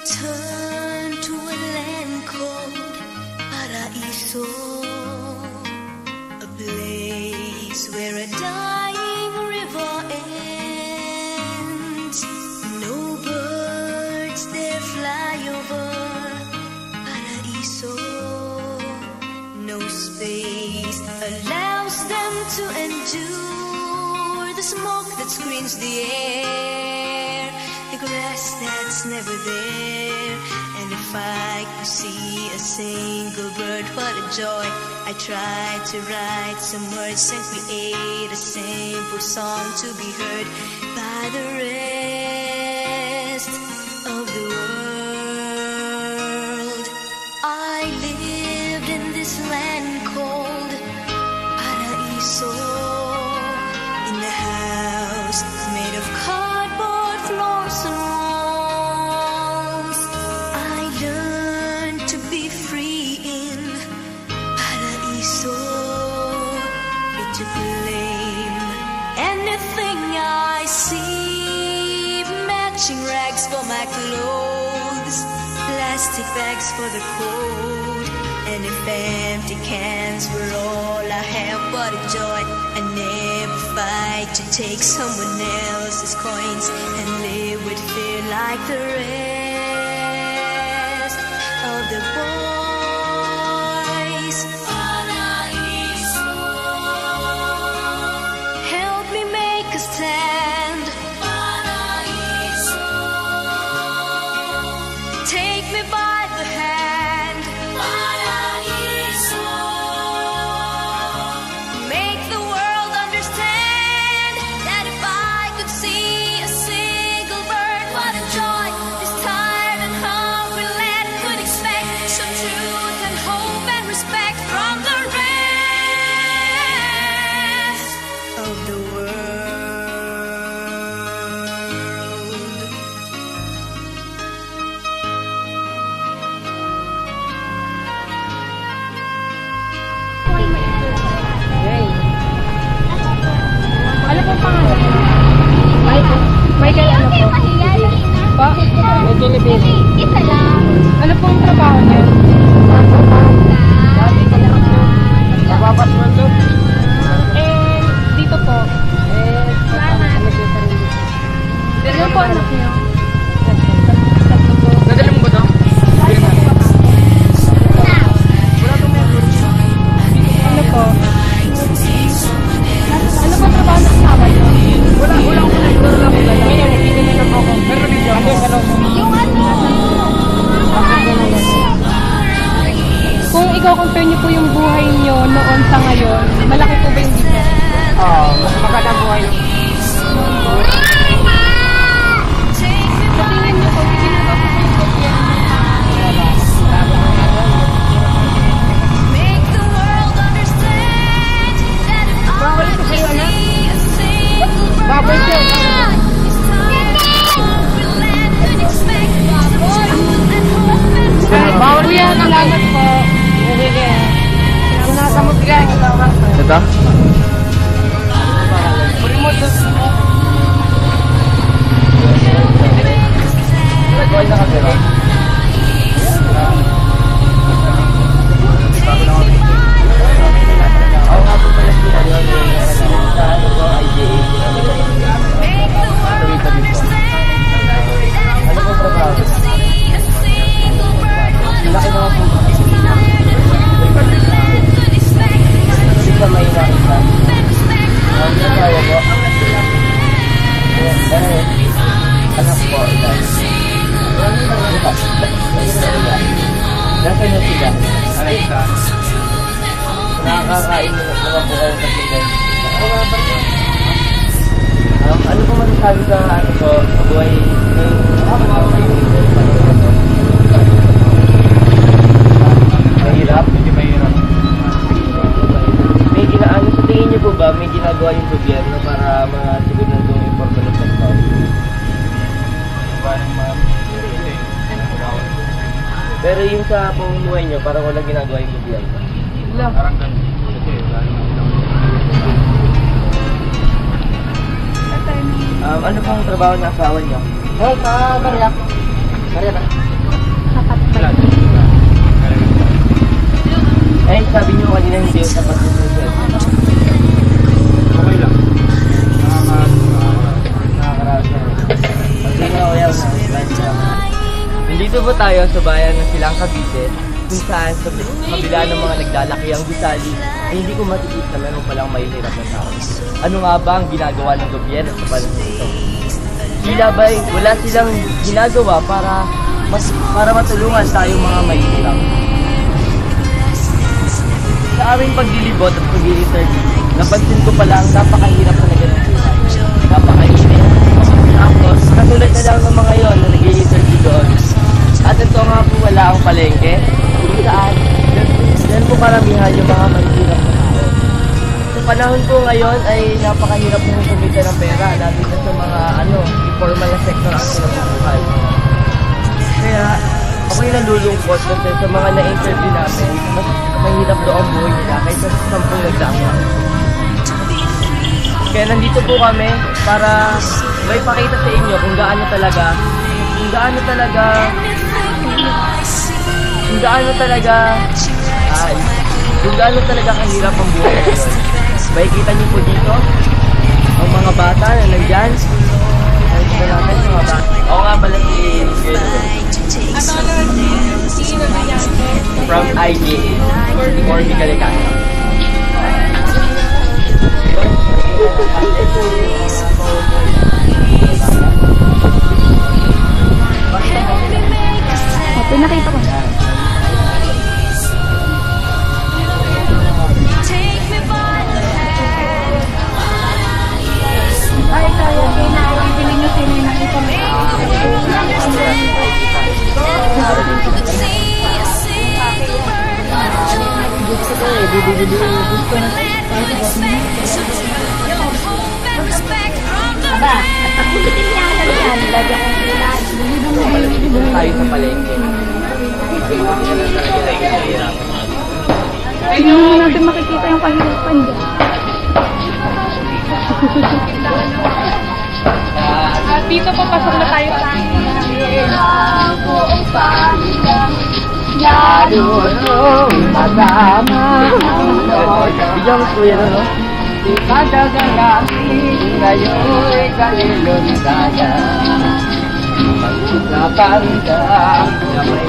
return to a land called Paraiso, a place where a dying river ends. No birds there fly over Paraiso. No space allows them to endure the smoke that screens the air, the grass that's never there. And if I could see a single bird, what a joy. I tried to write some words and create a simple song to be heard by the rest of the world. I lived in this land called Paraiso, in the house made of cardboard floors and walls. I learned to be free in Paraiso, free to blame anything I see. Matching rags for my clothes, plastic bags for the cold, and if empty cans were all I have, what a joy. I never fight to take someone else's coins and live with fear like the rest of the boys. Paraiso, help me make a stand. Paraiso, take me by the hand. Paraiso, make the world understand that if I could see a single bird, what a joy this tired and hungry land could expect. Some truth and hope and respect from the rest of the world. Ano pong pangalan niyo? Michael ano po? Pa? Philippines. Isa lang. Ano pong trabaho niyo? Nabapas man doon. Dito po. Ano po anak niyo? Nadali mo ba ito? Ano po? Ano po trabaho ng asawa niyo? Wala ko na. Wala lang ko. Hindi na lang ako. Pero video ako. Yung ano? Kung i-compare niyo po yung buhay niyo noon sa ngayon, malaki po ba yung difference? Mas magandang buhay. Sa tingin niyo po, ginagawa po yung gobyerno. Make the world understand that if I could see a single bird, this time we land could expect some truth and hope and Bawal yan, salamat po. Sige. Sinasamot ka. Ito? Remote. Nag-wall na kasi ba? Ako nga po pala sila yun. Sa ano ko, IJA. make the world understand that Ano po if I trabaho? could see a single bird, what a Laki naman po. joy this time we land could expect Hindi ka may nakita. and respect from Ano the tayo po? Anak po, ito. Nasaan yung sila? Ano isa? Nakakain mo mga po kayo sa sila. Ano po masasabi sa ano po, sa buhay mahirap? Hindi mahirap. May ginaano sa tingin niyo po ba, may ginagawa yung gobyerno para masiguran yung impormasyon ng tao? Pero yung sa pamumuhay niyo, parang walang ginagawa yung gobyerno. Parang ganun. Ano pong trabaho ng asawa niyo? Sa Baryak. Eh, sabi niyo kanina hindi yung tapat yung social. Okay lang. Nakakarasa. Pag-ina ko yan, nandito po tayo sa bayan ng Silang Cavite, kung saan sa kabila ng mga naglalaki ang gusali, ay hindi ko matitis na meron palang mahihirap na tao. Ano nga ba ang ginagawa ng gobyerno sa panahon ito? Sila ba'y wala silang ginagawa para matulungan tayo mga mahihirap? Sa aming paglilibot at pag-i-interview, napansin ko palang napakahirap talaga ng buhay. Napakainit. Tapos, katulad na lang ng mga yon na nag-i-interview doon. At ito nga po wala ang palengke. Kung saan, yan po karamihan yung mga mahihirap na tao. Sa panahon po ngayon ay napakahirap po kumita ng pera, lalo na sa mga informal na sector ang sinabubuhay. Kaya, ako'y nalulungkot kasi sa mga na-interview namin, mas mahirap doon ang buhay nila kaysa sa 10 nagdamang. Kaya nandito po kami para may pakita sa inyo kung gaano talaga kahirap ang buhay ngayon. Makikita niyo po dito ang mga bata na nandyan. Nakikita natin yung mga bata. Oo nga pala si from IGA, Morbi Kalikasa. Pinakita ko. Ay, kaya pinakita niyo sino yung nakita mo. Aba, at ako bitin niya ka yan. Lagi akong Tayo sa palengke. hindi mo natin makikita yung kahirapan dyan. At dito po, pasok na tayo sa Bigyan mo po yan, ano? Ngayon'y kalilundaya Magkakanta na may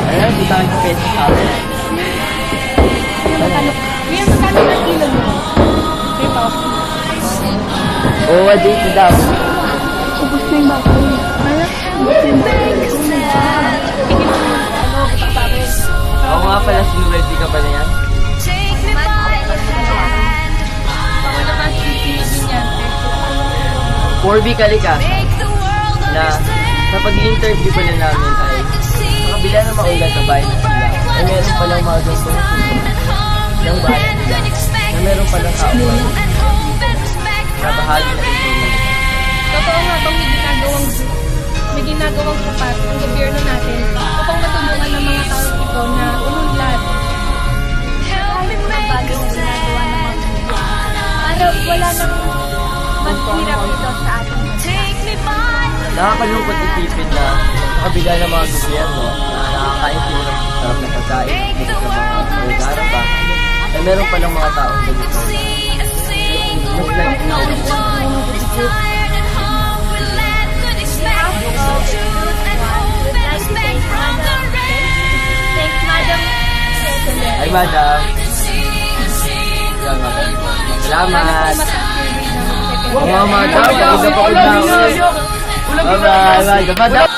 ayan, di tayo sa pesa sa amin. Ngayon, magkano na kilo mo? 3,000. Oo, dito daw. Ubus na yung bako. Ubus na yung bako. Oo nga pala, sinuready ka ba na yan? Ako naman, sisingin yan. 4B Kalikasa na sa pag-i-interview pala namin ay sa kabila ng maulan sa bayan na sila ay meron palang mga gantong ng bayan nila na meron palang tao na bahagi na ito. Totoo nga bang may ginagawang sapat ang gobyerno natin upang matulungan ng mga tao ito na ulunlad? Kahit mga bagay na ginagawa ng mga para wala nang mas hirap ito sa ating Nakakalungkot isipin na sa kabila ng mga gobyerno na nakakain sila ng sarap na pagkain dito sa mga lugar ba ay meron palang mga taong ganito mas like na Thanks, Madam. ay madam salamat mga madam pagod na pagod na bye bye madam